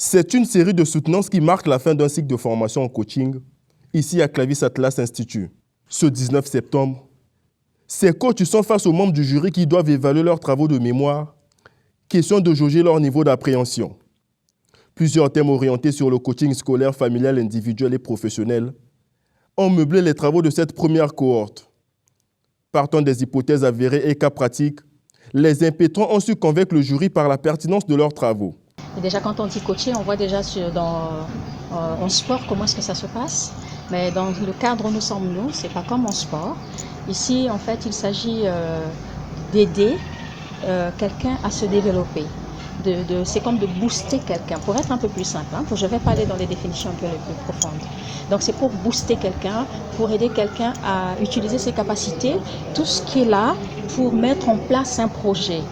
C'est une série de soutenances qui marque la fin d'un cycle de formation en coaching, ici à Clavis Atlas Institut. Ce 19 septembre, ces coachs sont face aux membres du jury qui doivent évaluer leurs travaux de mémoire. Question de jauger leur niveau d'appréhension. Plusieurs thèmes orientés sur le coaching scolaire, familial, individuel et professionnel ont meublé les travaux de cette première cohorte. Partant des hypothèses avérées et cas pratiques, les impétrants ont su convaincre le jury par la pertinence de leurs travaux. Et déjà, quand on dit coacher, on voit déjà en sport comment est-ce que ça se passe. Mais dans le cadre où nous sommes, c'est pas comme en sport. Ici, en fait, il s'agit d'aider quelqu'un à se développer. C'est comme de booster quelqu'un. Pour être un peu plus simple, je vais pas aller dans les définitions un peu les plus profondes. Donc, c'est pour booster quelqu'un, pour aider quelqu'un à utiliser ses capacités, tout ce qui est là pour mettre en place un projet.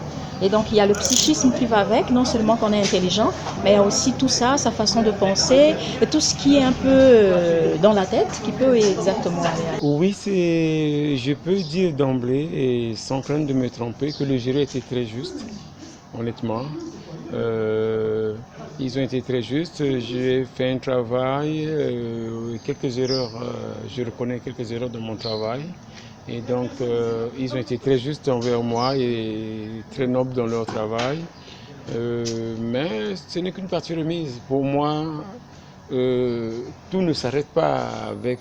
Et donc, il y a le psychisme qui va avec, non seulement qu'on est intelligent, mais il y a aussi tout ça, sa façon de penser, et tout ce qui est un peu dans la tête, qui peut exactement aller. Oui, je peux dire d'emblée, et sans crainte de me tromper, que le jury était très juste, honnêtement. Ils ont été très justes. J'ai fait un travail, quelques erreurs, je reconnais quelques erreurs de mon travail. Et donc, ils ont été très justes envers moi et très nobles dans leur travail. Mais ce n'est qu'une partie remise. Pour moi, tout ne s'arrête pas avec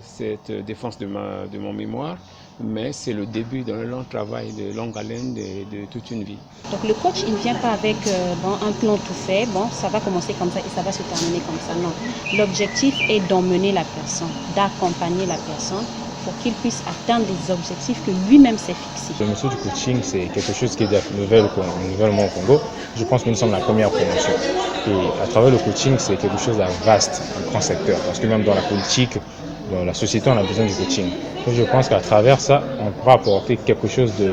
cette défense de mon mémoire, mais c'est le début d'un long travail, de longue haleine de toute une vie. Donc le coach, il ne vient pas avec un plan tout fait, ça va commencer comme ça et ça va se terminer comme ça. Non, l'objectif est d'emmener la personne, d'accompagner la personne pour qu'il puisse atteindre des objectifs que lui-même s'est fixés. Le métier du coaching, c'est quelque chose qui est nouvellement au Congo. Je pense que nous sommes la première promotion. Et à travers le coaching, c'est quelque chose de vaste, un grand secteur. Parce que même dans la politique, dans la société, on a besoin du coaching. Donc je pense qu'à travers ça, on pourra apporter quelque chose de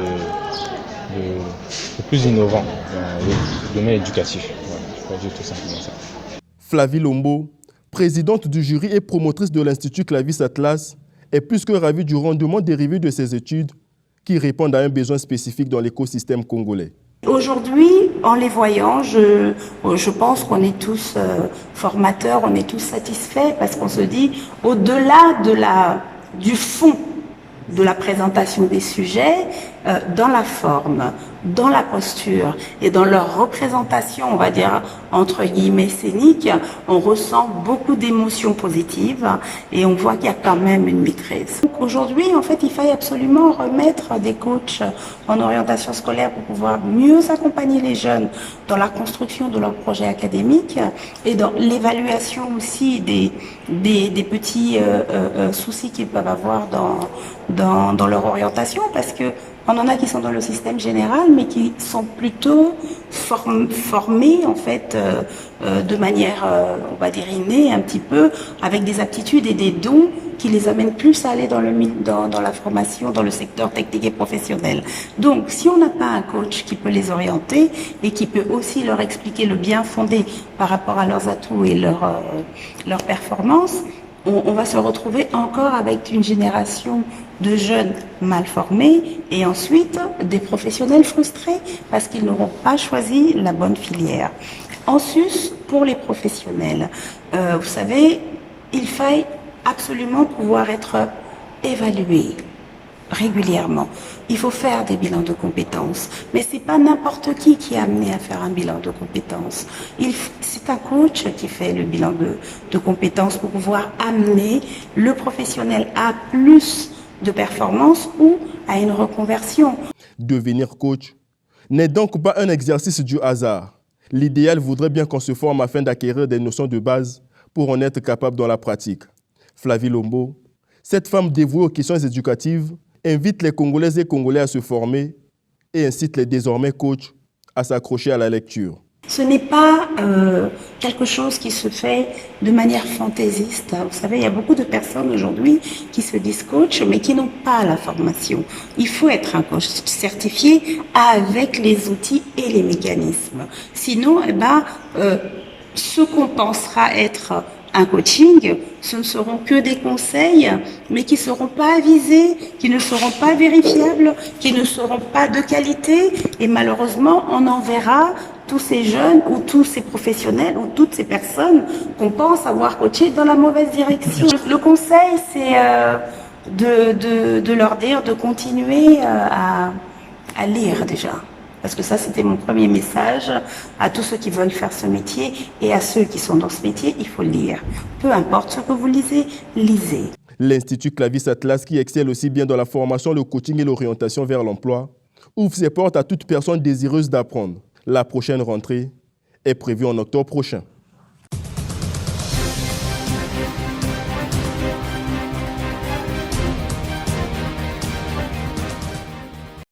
plus innovant dans le domaine éducatif. Voilà, je peux dire tout simplement ça. Flavie Lombo, présidente du jury et promotrice de l'Institut Clavis Atlas, est plus que ravie du rendement dérivé de ces études qui répondent à un besoin spécifique dans l'écosystème congolais. Aujourd'hui, en les voyant, je pense qu'on est tous formateurs, on est tous satisfaits parce qu'on se dit, au-delà du fond de la présentation des sujets, dans la forme, dans la posture et dans leur représentation, on va dire entre guillemets scénique, on ressent beaucoup d'émotions positives et on voit qu'il y a quand même une maîtrise. Donc aujourd'hui, en fait, il faille absolument remettre des coachs en orientation scolaire pour pouvoir mieux accompagner les jeunes dans la construction de leurs projets académiques et dans l'évaluation aussi des petits soucis qu'ils peuvent avoir dans leur orientation, parce que on en a qui sont dans le système général, mais qui sont plutôt formés en fait de manière, on va dire innée un petit peu, avec des aptitudes et des dons qui les amènent plus à aller dans la formation, dans le secteur technique et professionnel. Donc, si on n'a pas un coach qui peut les orienter et qui peut aussi leur expliquer le bien fondé par rapport à leurs atouts et leurs performances, on va se retrouver encore avec une génération de jeunes mal formés et ensuite des professionnels frustrés parce qu'ils n'auront pas choisi la bonne filière. En sus, pour les professionnels, vous savez, il faille absolument pouvoir être évalué régulièrement. Il faut faire des bilans de compétences, mais c'est pas n'importe qui est amené à faire un bilan de compétences. C'est un coach qui fait le bilan de compétences pour pouvoir amener le professionnel à plus de performance ou à une reconversion. Devenir coach n'est donc pas un exercice du hasard. L'idéal voudrait bien qu'on se forme afin d'acquérir des notions de base pour en être capable dans la pratique. Flavie Lombo, cette femme dévouée aux questions éducatives, invite les Congolaises et Congolais à se former et incite les désormais coachs à s'accrocher à la lecture. Ce n'est pas quelque chose qui se fait de manière fantaisiste. Vous savez, il y a beaucoup de personnes aujourd'hui qui se disent coach, mais qui n'ont pas la formation. Il faut être un coach certifié avec les outils et les mécanismes. Sinon, ce qu'on pensera être un coaching, ce ne seront que des conseils, mais qui ne seront pas avisés, qui ne seront pas vérifiables, qui ne seront pas de qualité. Et malheureusement, on en verra tous ces jeunes ou tous ces professionnels ou toutes ces personnes qu'on pense avoir coachées dans la mauvaise direction. Le conseil, c'est de leur dire de continuer à lire déjà. Parce que ça, c'était mon premier message à tous ceux qui veulent faire ce métier et à ceux qui sont dans ce métier, il faut lire. Peu importe ce que vous lisez, lisez. L'Institut Clavis Atlas, qui excelle aussi bien dans la formation, le coaching et l'orientation vers l'emploi, ouvre ses portes à toute personne désireuse d'apprendre. La prochaine rentrée est prévue en octobre prochain.